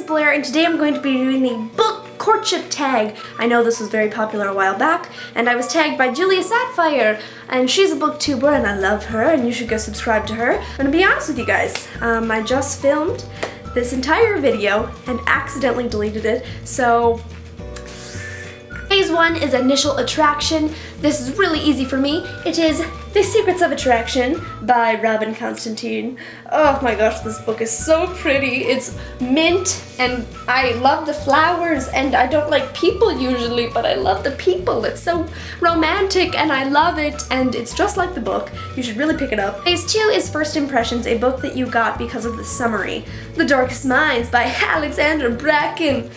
Blair, and today I'm going to be doing the Book Courtship Tag. I know this was very popular a while back, and I was tagged by Julia Sapphire, and she's a booktuber, and I love her, and you should go subscribe to her. I'm gonna be honest with you guys, I just filmed this entire video and accidentally deleted it, so phase 1 is initial attraction. This is really easy for me. It is The Secrets of Attraction by Robin Constantine. Oh my gosh, this book is so pretty. It's mint, and I love the flowers, and I don't like people usually, but I love the people. It's so romantic, and I love it, and it's just like the book. You should really pick it up. Phase 2 is First Impressions, a book that you got because of the summary. The Darkest Minds by Alexander Bracken.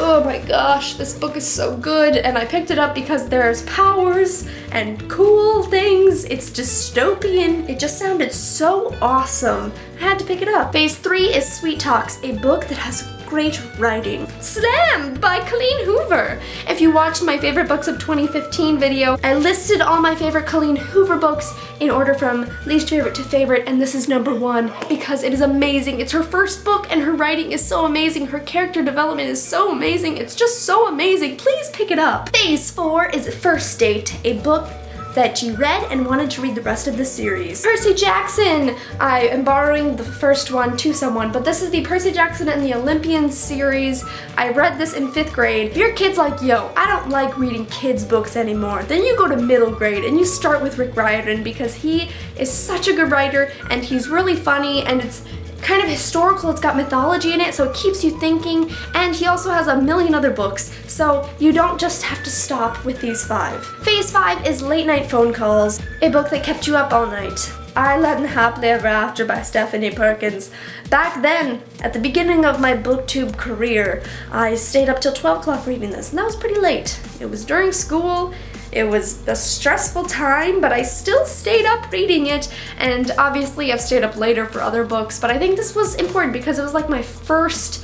Oh my gosh, this book is so good, and I picked it up because there's powers and cool things. It's dystopian. It just sounded so awesome. I had to pick it up. Phase 3 is Sweet Talks, a book that has great writing. Slammed by Colleen Hoover. If you watched my favorite books of 2015 video, I listed all my favorite Colleen Hoover books in order from least favorite to favorite, and this is number 1 because it is amazing. It's her first book and her writing is so amazing. Her character development is so amazing. It's just so amazing. Please pick it up. Phase 4 is First Date, a book that you read and wanted to read the rest of the series. Percy Jackson! I am borrowing the first one to someone, but this is the Percy Jackson and the Olympians series. I read this in 5th grade. If your kid's like, yo, I don't like reading kids' books anymore, then you go to middle grade and you start with Rick Riordan because he is such a good writer and he's really funny and it's kind of historical. It's got mythology in it, so it keeps you thinking, and he also has a million other books, so you don't just have to stop with these 5. Phase 5 is Late Night Phone Calls, a book that kept you up all night. Island Happily Ever After by Stephanie Perkins. Back then, at the beginning of my booktube career, I stayed up till 12 o'clock reading this, and that was pretty late. It was during school. It was a stressful time, but I still stayed up reading it, and obviously I've stayed up later for other books, but I think this was important because it was like my first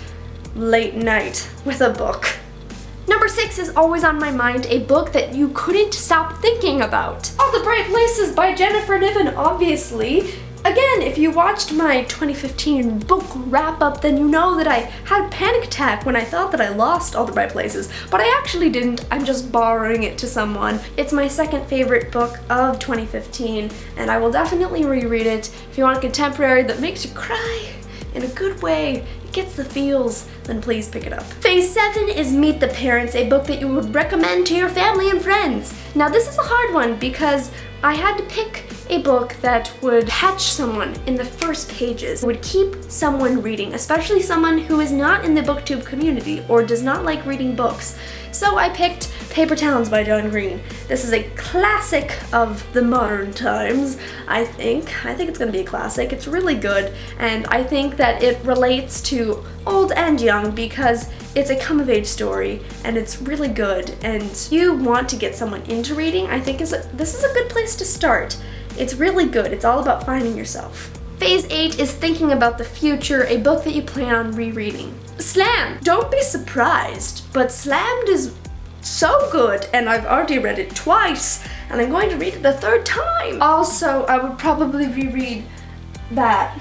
late night with a book. Number 6 is Always on My Mind, a book that you couldn't stop thinking about. All the Bright Places by Jennifer Niven, obviously. Again, if you watched my 2015 book wrap-up, then you know that I had a panic attack when I thought that I lost All the Bright Places, but I actually didn't. I'm just borrowing it to someone. It's my second favorite book of 2015, and I will definitely reread it. If you want a contemporary that makes you cry in a good way, it gets the feels, then please pick it up. Phase 7 is Meet the Parents, a book that you would recommend to your family and friends. Now this is a hard one because I had to pick a book that would catch someone in the first pages, would keep someone reading, especially someone who is not in the booktube community or does not like reading books. So I picked Paper Towns by John Green. This is a classic of the modern times, I think. I think it's gonna be a classic. It's really good, and I think that it relates to old and young because it's a come-of-age story, and it's really good, and you want to get someone into reading, I think this is a good place to start. It's really good. It's all about finding yourself. Phase 8 is Thinking About the Future, a book that you plan on rereading. Slammed! Don't be surprised, but Slammed is so good, and I've already read it twice, and I'm going to read it a 3rd time. Also, I would probably reread that.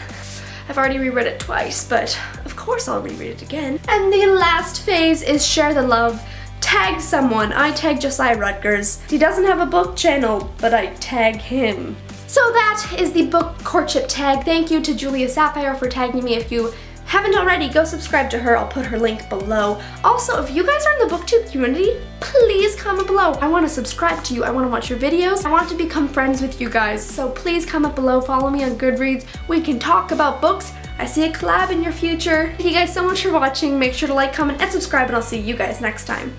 I've already reread it twice, but of course I'll reread it again. And the last phase is Share the Love. Tag someone. I tag Josiah Rutgers. He doesn't have a book channel, but I tag him. So that is the Book Courtship Tag. Thank you to Julia Sapphire for tagging me. If you haven't already, go subscribe to her. I'll put her link below. Also, if you guys are in the booktube community, please comment below. I want to subscribe to you. I want to watch your videos. I want to become friends with you guys. So please comment below. Follow me on Goodreads. We can talk about books. I see a collab in your future. Thank you guys so much for watching. Make sure to like, comment, and subscribe, and I'll see you guys next time.